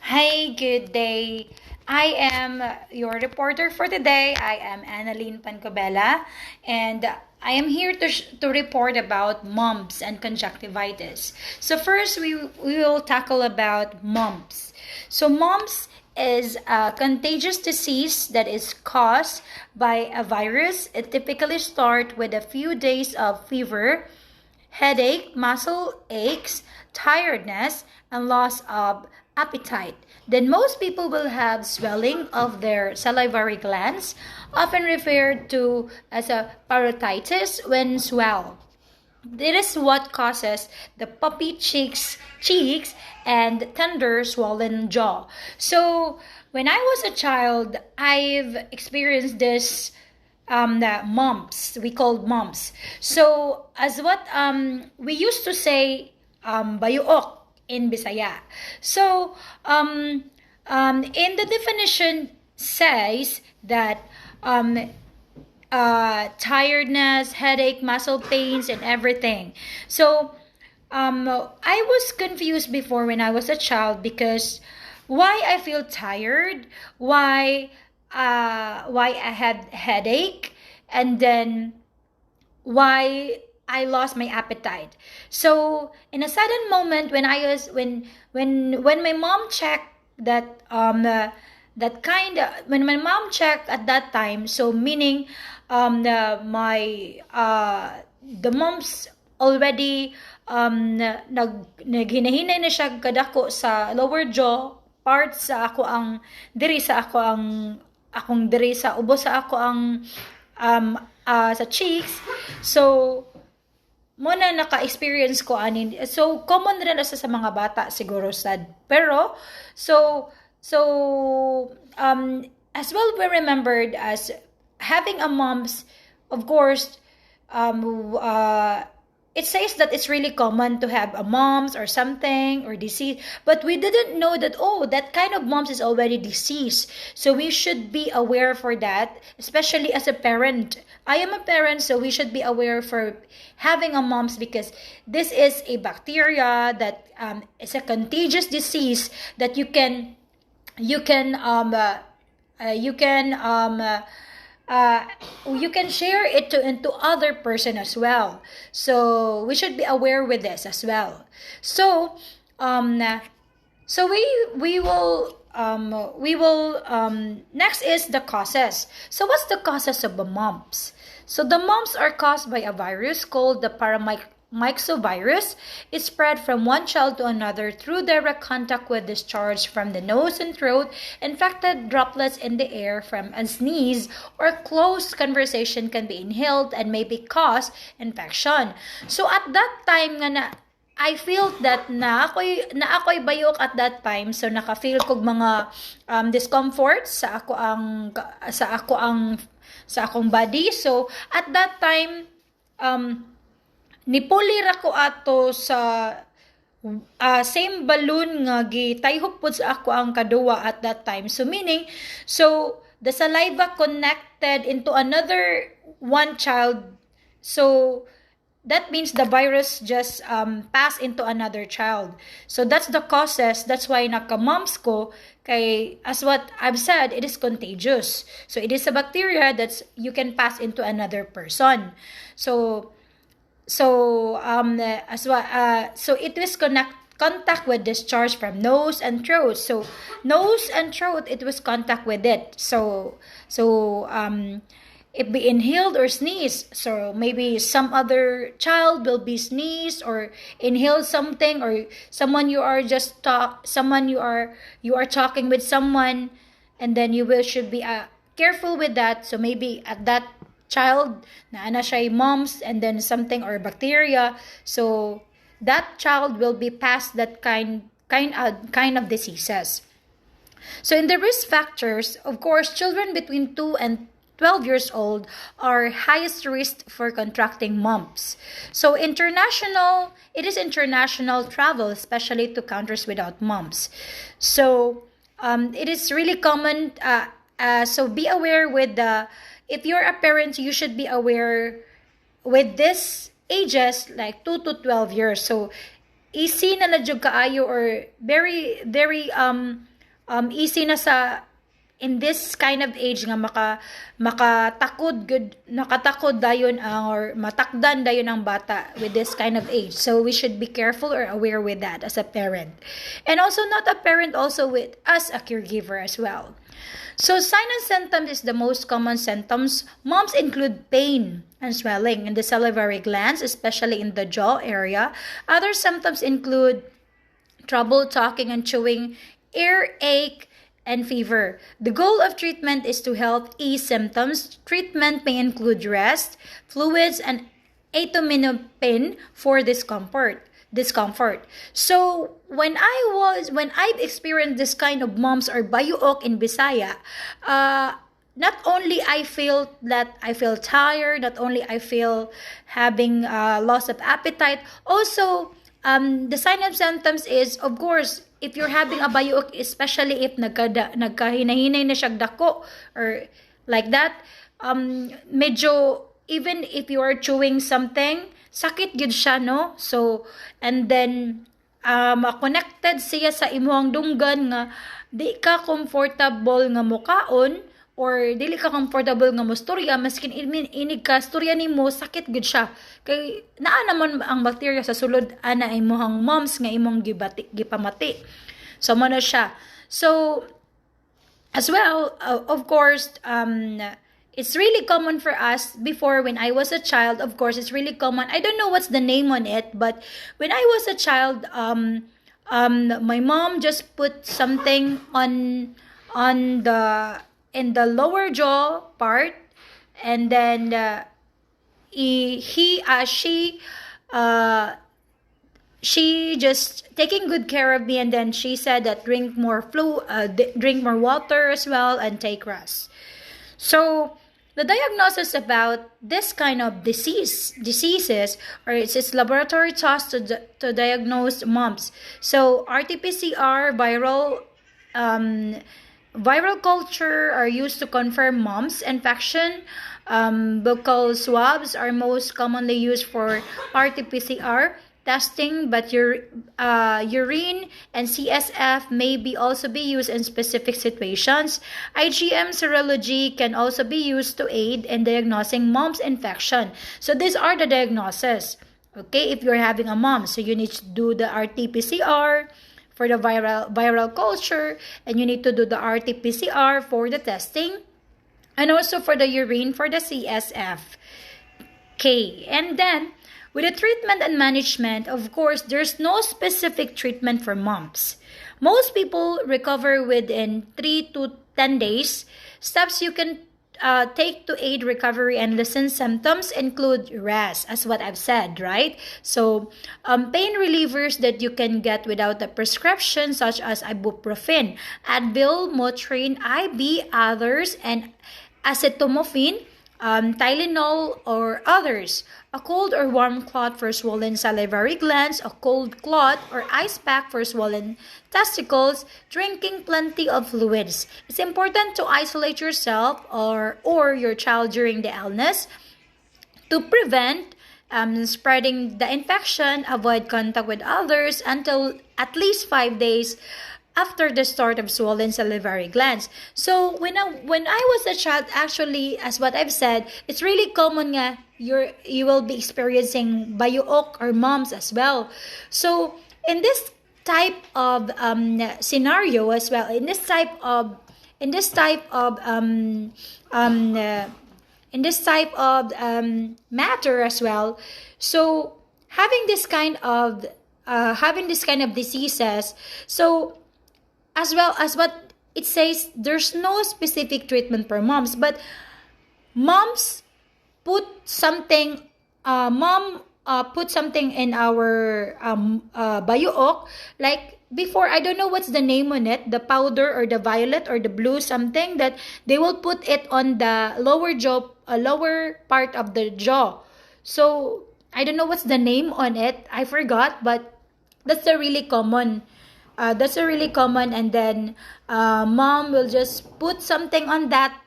Hi, good day. I am your reporter for today. I am Annalyn Pancobella, and I am here to report about mumps and conjunctivitis. So first, we will tackle about mumps. So mumps is a contagious disease that is caused by a virus. It typically starts with a few days of fever, headache, muscle aches, tiredness, and loss of appetite. Then most people will have swelling of their salivary glands, often referred to as a parotitis when swell. This is what causes the puppy cheeks and tender swollen jaw. So when I was a child, I've experienced this the mumps. We called mumps. So as what we used to say bayuok in Bisaya. So in the definition says that tiredness, headache, muscle pains, and everything. So I was confused before when I was a child because why I feel tired, why I had headache, and then why I lost my appetite. So in a sudden moment when I was when my mom checked that that kind of when my mom checked at that time, so meaning the mom's already naghinahinay na siya kadako sa lower jaw part sa ako ang diri sa ako ang akong diri sa ubo sa ako ang sa cheeks. So mo na naka-experience ko anin. So common rin asa sa mga bata siguro sad. Pero as well we remembered as having a mumps, of course, it says that it's really common to have a mumps or something or disease, but we didn't know that that kind of mumps is already disease. So we should be aware for that, especially as a parent. I am a parent, so we should be aware for having a mumps because this is a bacteria that is a contagious disease that you can you can share it into other person as well. So we should be aware with this as well. So so we will next is the causes. So what's the causes of the mumps? So the mumps are caused by a virus called the paramyxovirus. It spread from one child to another through direct contact with discharge from the nose and throat, infected droplets in the air from a sneeze, or close conversation can be inhaled and may cause infection. So at that time nga na I feel that na ako'y bayok at that time, so naka-feel kog mga discomfort sa akong body. So at that time nipulir ako ato sa same balloon nga gitayhop pud sa ako ang kaduwa at that time. So meaning, so the saliva connected into another one child. So that means the virus just pass into another child. So that's the causes. That's why naka-mumps ko. Kay, as what I've said, it is contagious. So it is a bacteria that you can pass into another person. So it was contact with discharge from nose and throat. So nose and throat, it was contact with it. If be inhaled or sneeze, so maybe some other child will be sneeze or inhale something, or someone you are talking with someone, and then should be careful with that. So maybe at that child na ana siya mumps and then something or bacteria, so that child will be past that kind of diseases. So in the risk factors, of course, children between 2 and 12 years old are highest risk for contracting mumps. So it is international travel, especially to countries without mumps. So it is really common. So be aware with if you're a parent, you should be aware with this ages like 2 to 12 years. So easy na jud kaayo or very very easy na sa in this kind of age nga makatakod good nakatakod dayon ang or matakdan dayon ang bata with this kind of age. So we should be careful or aware with that as a parent, and also not a parent, also with us a caregiver as well. So sign and symptoms is the most common symptoms. Mumps include pain and swelling in the salivary glands, especially in the jaw area. Other symptoms include trouble talking and chewing, earache, and fever. The goal of treatment is to help ease symptoms. Treatment may include rest, fluids, and acetaminophen for discomfort. So when I've experienced this kind of mumps or bayuok in Bisaya, not only I feel tired, not only I feel having loss of appetite, also the sign of symptoms is, of course, if you're having a bayuok, especially if nagkahinahinay na siyang dako or like that, medyo, even if you are chewing something, sakit gid siya, no? So, and then, connected siya sa imong dunggan nga di ka comfortable nga mukaon or dili ka comfortable nga mustorya, maskin inig ka storya nimo, sakit gid siya kay naa naman ang bacteria sa sulod ana imong mumps nga imong gipamati. So mo na siya. So as well, of course, it's really common for us before. When I was a child, of course, it's really common. I don't know what's the name on it, but when I was a child, my mom just put something on the in the lower jaw part, and then she just taking good care of me, and then she said that drink more water as well, and take rest. So the diagnosis about this kind of diseases, or it's laboratory tests to diagnose mumps. So RT-PCR, viral culture are used to confirm mumps infection. Buccal swabs are most commonly used for RT-PCR testing, but urine and CSF may also be used in specific situations. IgM serology can also be used to aid in diagnosing mumps infection. So these are the diagnoses. Okay, if you're having a mumps, so you need to do the RT-PCR for the viral culture, and you need to do the RT-PCR for the testing, and also for the urine for the CSF. Okay, and then with the treatment and management, of course, there's no specific treatment for mumps. Most people recover within 3 to 10 days. Steps you can take to aid recovery and lessen symptoms include rest, as what I've said, right? So, pain relievers that you can get without a prescription, such as ibuprofen, Advil, Motrin, IB, others, and acetaminophen, Tylenol, or others. A cold or warm cloth for swollen salivary glands, a cold cloth or ice pack for swollen testicles, drinking plenty of fluids. It's important to isolate yourself or your child during the illness to prevent spreading the infection. Avoid contact with others until at least 5 days after the start of swollen salivary glands. So when I was a child, actually, as what I've said, it's really common nga you will be experiencing bayuok or mumps as well. So in this type of scenario as well, in this type of matter as well, so having this kind of diseases, so as well as what it says, there's no specific treatment for mumps, but moms put something in our bayuok, like before, I don't know what's the name on it, the powder or the violet or the blue something, that they will put it on the lower part of the jaw. So I don't know what's the name on it, I forgot, but that's a really common. And then mom will just put something on that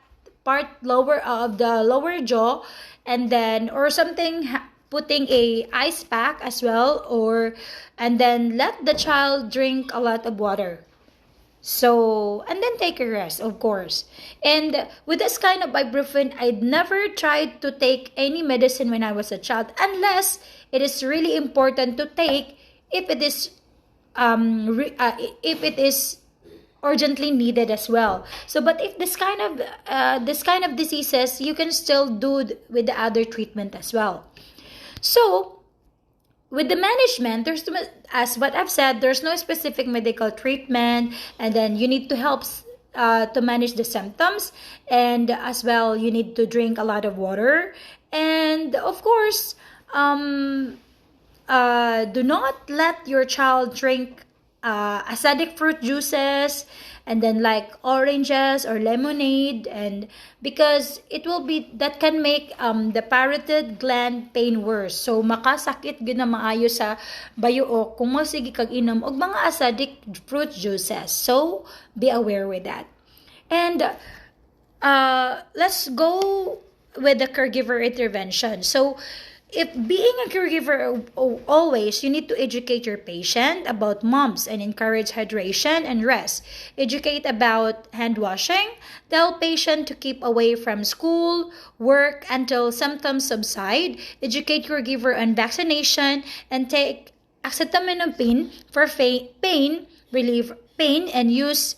part lower of the lower jaw, and then or something putting a ice pack as well, and then let the child drink a lot of water. So, and then take a rest, of course. And with this kind of ibuprofen, I'd never tried to take any medicine when I was a child, unless it is really important to take if it is if it is urgently needed as well. So, but if this kind of diseases, you can still do with the other treatment as well. So, with the management, as what I've said, there's no specific medical treatment, and then you need to help to manage the symptoms, and as well, you need to drink a lot of water, and of course, do not let your child drink acidic fruit juices, and then like oranges or lemonade, and because it will be that can make the parotid gland pain worse. So makasakit gyud na maayo sa bayuok kung masigi kag inom og mga acidic fruit juices. So be aware with that. And let's go with the caregiver intervention. So if being a caregiver, always you need to educate your patient about mumps and encourage hydration and rest. Educate about hand washing. Tell patient to keep away from school, work until symptoms subside. Educate caregiver on vaccination and take acetaminophen for pain relief pain, and use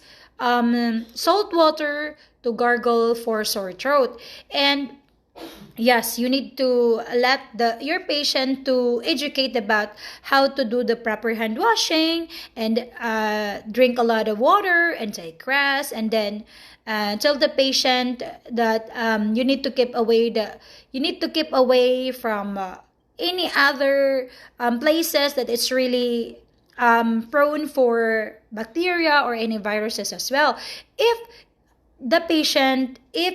salt water to gargle for sore throat. And yes, you need to let your patient to educate about how to do the proper hand washing, and drink a lot of water and take rest, and then tell the patient that you need to keep away from any other places that it's really prone for bacteria or any viruses as well. If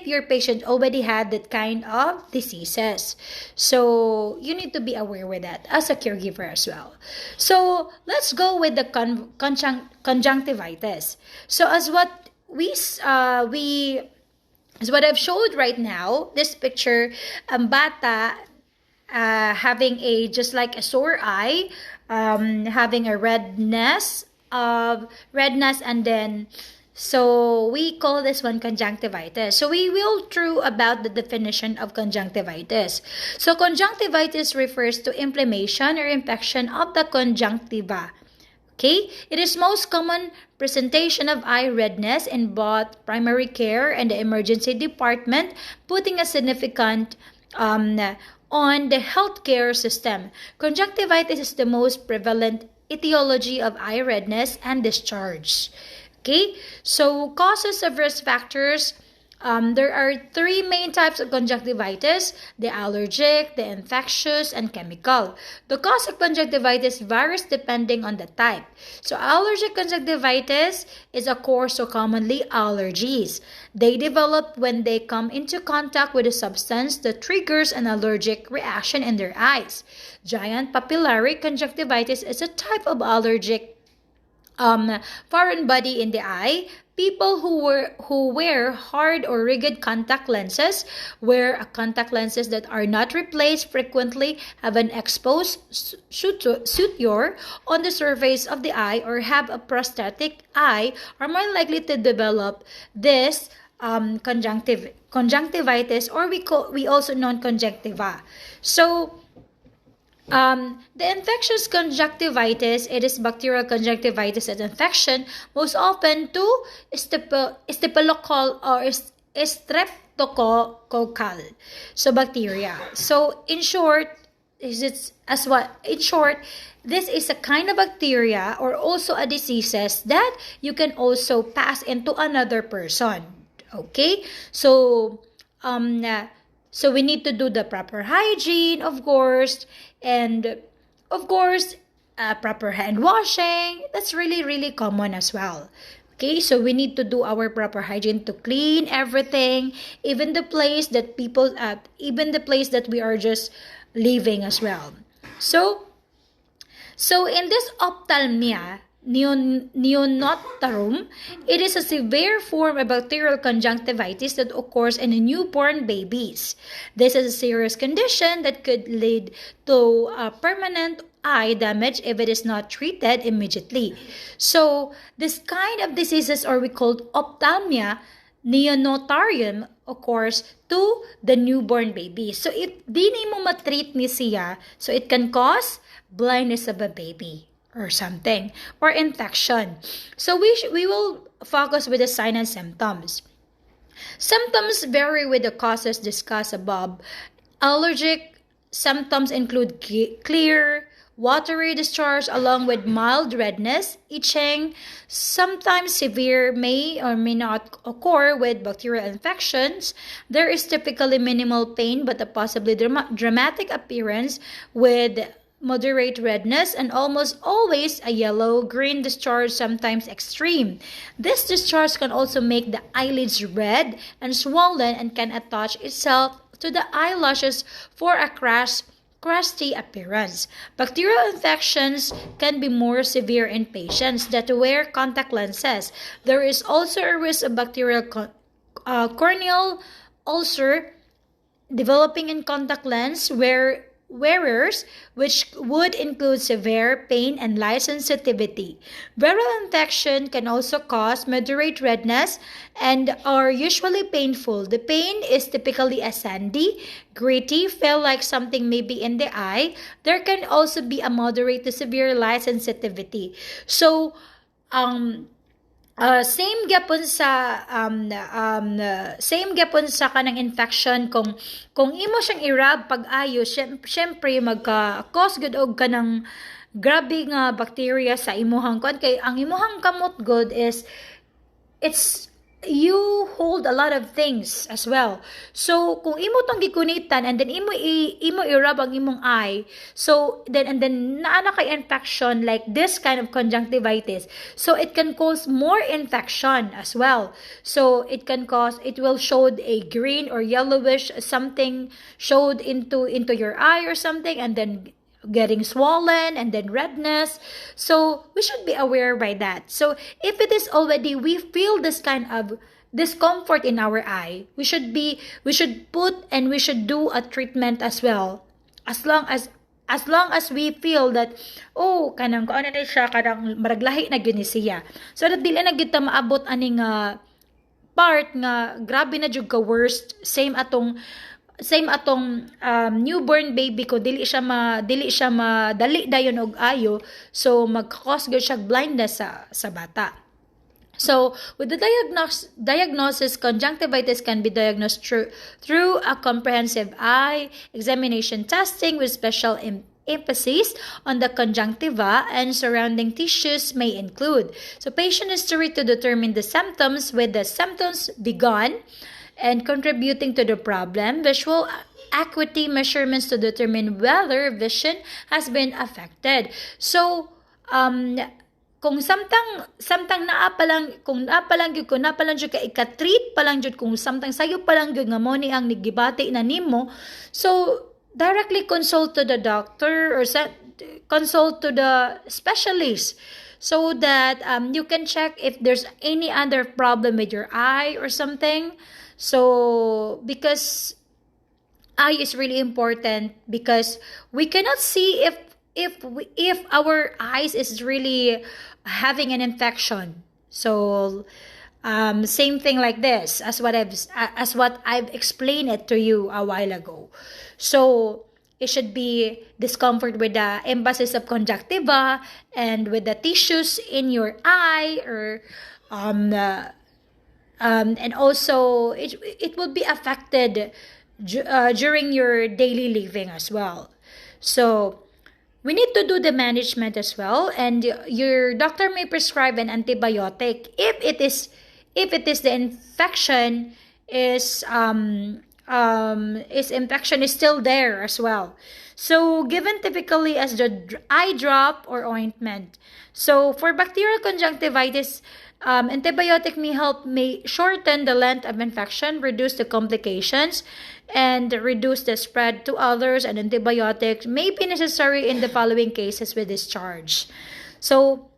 your patient already had that kind of diseases, so you need to be aware with that as a caregiver as well. So let's go with the conjunctivitis. So as what as what I've showed right now, this picture, bata having a just like a sore eye, having a redness, and then so we call this one conjunctivitis. So we will through about the definition of conjunctivitis. So conjunctivitis refers to inflammation or infection of the conjunctiva. Okay, it is most common presentation of eye redness in both primary care and the emergency department, putting a significant on the healthcare system. Conjunctivitis is the most prevalent etiology of eye redness and discharge. Okay, so causes of risk factors. There are three main types of conjunctivitis: the allergic, the infectious, and chemical. The cause of conjunctivitis varies depending on the type. So allergic conjunctivitis is a course so commonly allergies. They develop when they come into contact with a substance that triggers an allergic reaction in their eyes. Giant papillary conjunctivitis is a type of allergic foreign body in the eye. People who wear hard or rigid contact lenses, wear contact lenses that are not replaced frequently, have an exposed suture on the surface of the eye, or have a prosthetic eye, are more likely to develop this conjunctivitis, or we also known conjunctiva. So the infectious conjunctivitis, it is bacterial conjunctivitis and infection, most often to streptococcal or streptococcal. So bacteria. So in short, this is a kind of bacteria or also a diseases that you can also pass into another person. Okay? So so we need to do the proper hygiene, of course, and of course, proper hand washing. That's really, really common as well. Okay, so we need to do our proper hygiene to clean everything, even the place that we are just living as well. So in this ophthalmia neonatalum, it is a severe form of bacterial conjunctivitis that occurs in newborn babies. This is a serious condition that could lead to permanent eye damage if it is not treated immediately. So this kind of diseases, or we call ophthalmia neonatarium, occurs to the newborn baby. So if di mo matreat ni siya, so it can cause blindness of a baby or something, or infection. So we will focus with the sign and symptoms. Symptoms vary with the causes discussed above. Allergic symptoms include clear, watery discharge along with mild redness, itching. Sometimes severe may or may not occur with bacterial infections. There is typically minimal pain but a possibly dramatic appearance with moderate redness, and almost always a yellow-green discharge, sometimes extreme. This discharge can also make the eyelids red and swollen and can attach itself to the eyelashes for a crusty appearance. Bacterial infections can be more severe in patients that wear contact lenses. There is also a risk of bacterial corneal ulcer developing in contact lens wearers, which would include severe pain and light sensitivity. Viral infection can also cause moderate redness and are usually painful. The pain is typically a sandy, gritty, feel like something may be in the eye. There can also be a moderate to severe light sensitivity. So, same gapon sa kanang infection kung imo siyang i-rub pag-ayo, syempre magka-cause gud og kanang grabe nga bacteria sa imuhang kon, kay ang imuhang kamot good is it's you hold a lot of things as well. So kung imo tong gikunitan and then imo i-rub ang imong eye, so then naa na kay infection like this kind of conjunctivitis, so it can cause more infection as well. So it will show a green or yellowish something showed into your eye or something, and then getting swollen and then redness. So we should be aware by that. So if it is already, we feel this kind of discomfort in our eye, we should put and we should do a treatment as well, as long as we feel that kanang ano na siya, kanang maraglahi na gyud ni siya, so that dili na gyud ta maabot aning part nga grabe na jud ka worst, same atong newborn baby ko, dili siya madali dayon og ayo, so mag-cause gyud siya blindness sa bata. So with the diagnosis, conjunctivitis can be diagnosed through a comprehensive eye examination testing with special emphasis on the conjunctiva and surrounding tissues may include. So patient history to determine the symptoms, with the symptoms begun and contributing to the problem. Visual acuity measurements to determine whether vision has been affected. So, kung samtang naa pa lang jud ka ika-treat pa lang jud, kung samtang sayo pa lang jud nga mo ni ang nigibati na nimo, so directly consult to the doctor or consult to the specialist, so that you can check if there's any other problem with your eye or something. So because eye is really important, because we cannot see if our eyes is really having an infection. So same thing like this as what I've explained it to you a while ago. So it should be discomfort with the emphasis of conjunctiva and with the tissues in your eye, or and also it will be affected during your daily living as well. So we need to do the management as well, and your doctor may prescribe an antibiotic if it is the infection is infection is still there as well. So given typically as the eye drop or ointment. So for bacterial conjunctivitis, antibiotic may shorten the length of infection, reduce the complications, and reduce the spread to others, and antibiotics may be necessary in the following cases with discharge. So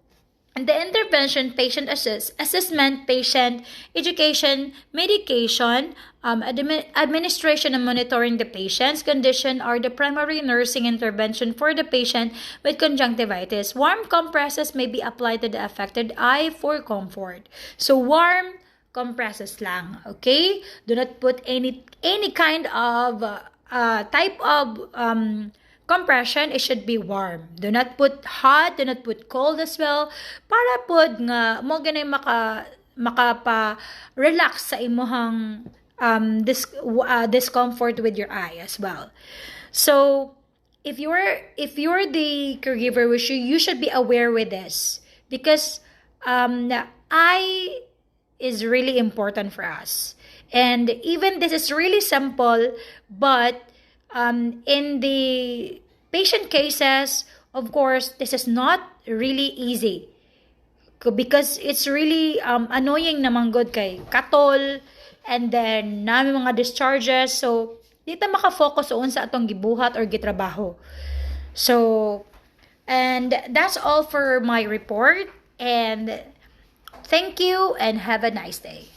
And the intervention, patient assessment, patient education, medication, administration and monitoring the patient's condition are the primary nursing intervention for the patient with conjunctivitis. Warm compresses may be applied to the affected eye for comfort. So warm compresses lang, okay? Do not put any kind of type of compression. It should be warm. Do not put hot, do not put cold as well. Para pod nga mo ganay makapa relax sa imuhang discomfort with your eye as well. So if you're the caregiver, you should be aware with this, because eye is really important for us. And even this is really simple, but in the patient cases, of course, this is not really easy, because it's really annoying naman good kay katol, and then nami mga discharges. So dito makafocus on sa atong gibuhat or gitrabaho. So, and that's all for my report, and thank you and have a nice day.